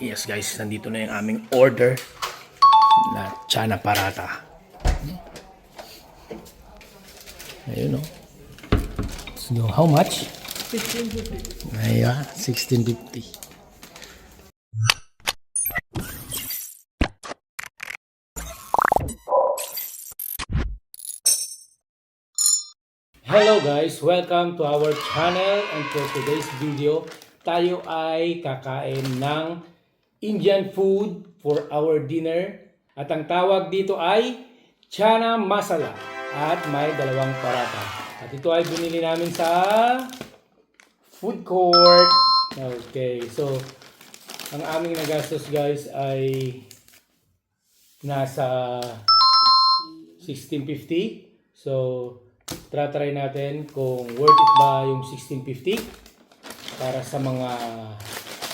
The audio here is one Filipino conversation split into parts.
Yes guys, nandito na yung aming order na chana parata. Ayun o. So, how much? 1650. Ayan, 1650. Hello guys, welcome to our channel, and for today's video, tayo ay kakain ng Indian food for our dinner. At ang tawag dito ay chana masala at may dalawang parata. At ito ay binili namin sa food court. Okay, so ang aming nagastos guys ay nasa 1650. So, try natin kung worth it ba yung 1650 para sa mga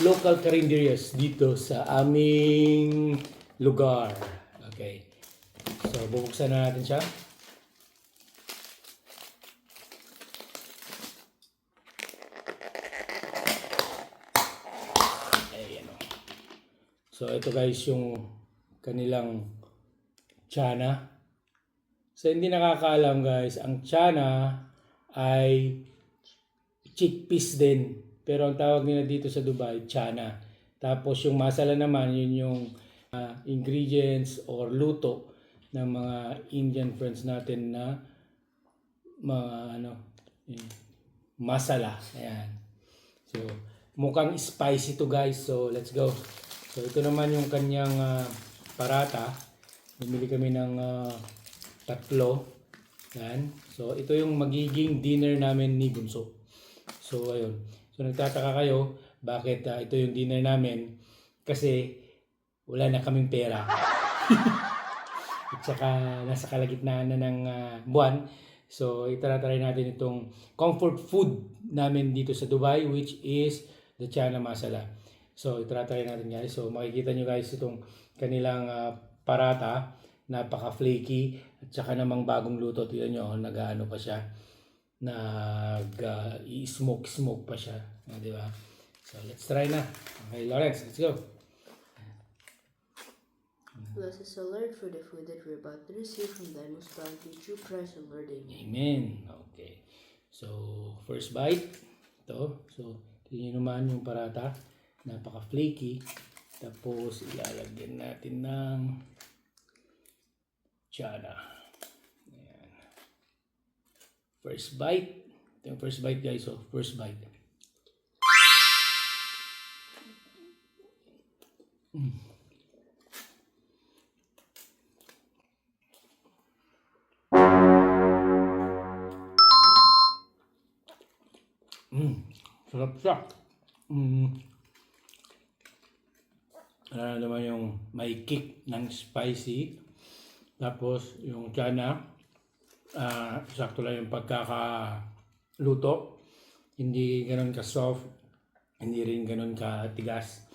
local carinderias dito sa aming lugar. Okay. So, bubuksan na natin siya. Ayan o. So, ito guys yung kanilang chana. So, hindi nakakaalam guys, ang chana ay chickpeas din. Pero ang tawag nila dito sa Dubai, chana. Tapos yung masala naman, yun yung ingredients or luto ng mga Indian friends natin na mga masala. Ayan. So, mukhang spicy to guys. So, let's go. So, ito naman yung kanyang parata. Bumili kami ng tatlo. Yan. So, ito yung magiging dinner namin ni Bunso. So, ayun. So, nagtataka kayo, bakit ito yung dinner namin? Kasi, wala na kaming pera. At saka, nasa kalagitnaan na ng buwan. So, itaratry natin itong comfort food namin dito sa Dubai, which is the chana masala. So, itaratry natin guys. So, makikita nyo guys itong kanilang parata. Napaka-flaky at saka namang bagong luto. Tignan nyo, nag-ano pa siya. Nag-i-smoke pa siya. Di ba? So, let's try na. Okay, Lawrence, let's go. Bless us, O Lord, for the food that we're about to receive from thy most bounty, through Christ our Lord. Amen. Amen. Okay. So, first bite. Ito. So, tingnan naman yung parata. Napaka-flaky. Tapos, ilalagyan natin ng chana. Ayan. First bite. Ito yung first bite guys. So, first bite. Sarap siya. Ano naman yung may kick ng spicy. Tapos yung chana, sakto lang yung pagkakaluto. Hindi ganun ka soft, hindi rin ganun ka tigas.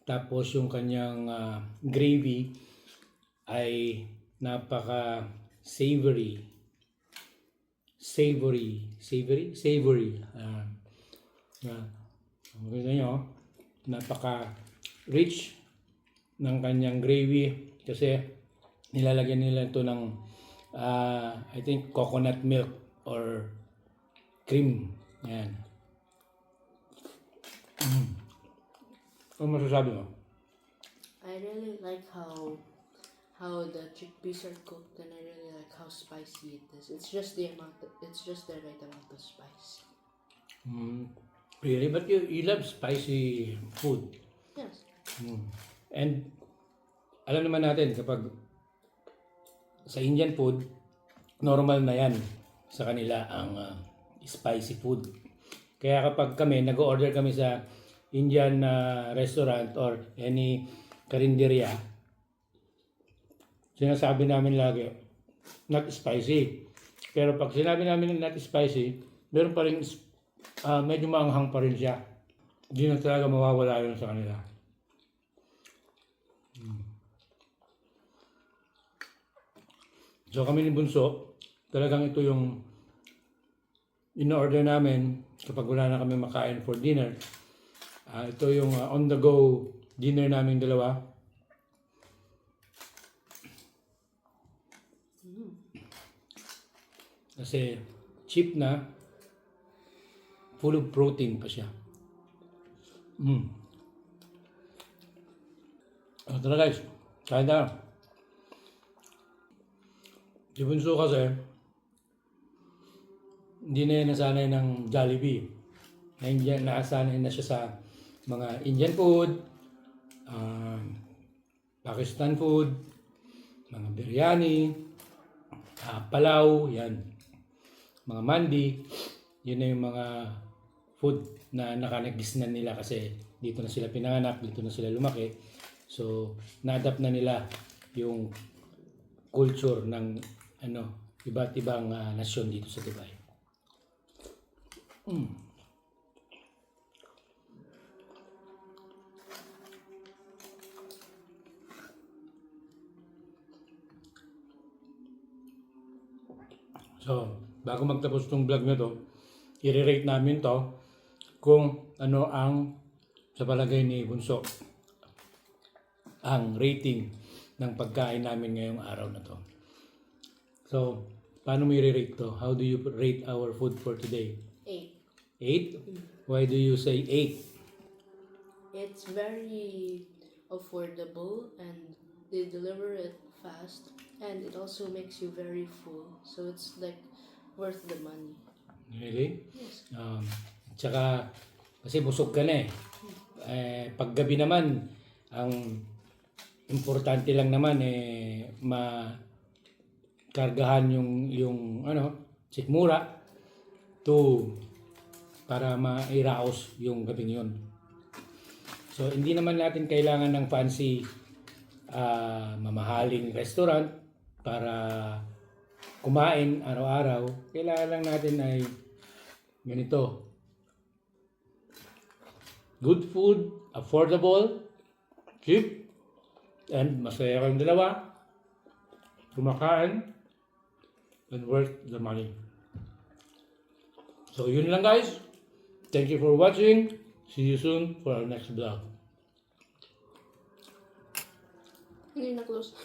Tapos yung kanyang gravy ay napaka savory. Makikita nyo, napaka rich ng kanyang gravy kasi nilalagyan nila ito ng I think coconut milk or cream. Ayan. Ano masasabi mo? I really like how the chickpeas are cooked, and I really like how spicy it is. It's just the right amount of spice. Really? But you love spicy food. Yes. And alam naman natin kapag sa Indian food, normal na yan sa kanila ang spicy food. Kaya kapag kami, nag-order kami sa Indian restaurant or any karinderya, sinasabi namin lagi, not spicy. Pero pag sinabi namin not spicy, meron pa rin medyo maanghang pa rin siya. Hindi na talaga mawawala yun sa kanila. So kami ni Bunso, talagang ito yung in-order namin kapag wala na kami makain for dinner. Ito yung on the go dinner namin dalawa. Kasi cheap na, full of protein pa siya. Tara guys, kain na. Si Bunso kasi, hindi na yan nasanay ng Jollibee. Naasanay na siya sa mga Indian food, Pakistan food, mga biryani, palaw, yan. Mga mandi, yun na yung mga food na nakanagis na nila kasi dito na sila pinanganak, dito na sila lumaki. So, na-adapt na nila yung culture ng iba't ibang nasyon dito sa Dubai. So, bago magtapos tong vlog na to, i-rate namin to kung ano ang sa palagay ni Bunso ang rating ng pagkain namin ngayong araw na to. So, paano mo i-rate to? How do you rate our food for today? 8? 8. Why do you say 8? It's very affordable and they deliver it fast and it also makes you very full. So it's like worth the money. Really? Yes. Tsaka, kasi busog ka na paggabi naman, ang importante lang naman makargahan yung sikmura para mairaos yung gabing yun. So, hindi naman natin kailangan ng fancy mamahaling restaurant para kumain araw-araw. Kailangan lang natin ay ganito. Good food, affordable, cheap, and masaya kayong dalawa, kumakain, and worth the money. So, yun lang guys. Thank you for watching. See you soon for our next vlog. Hindi na close.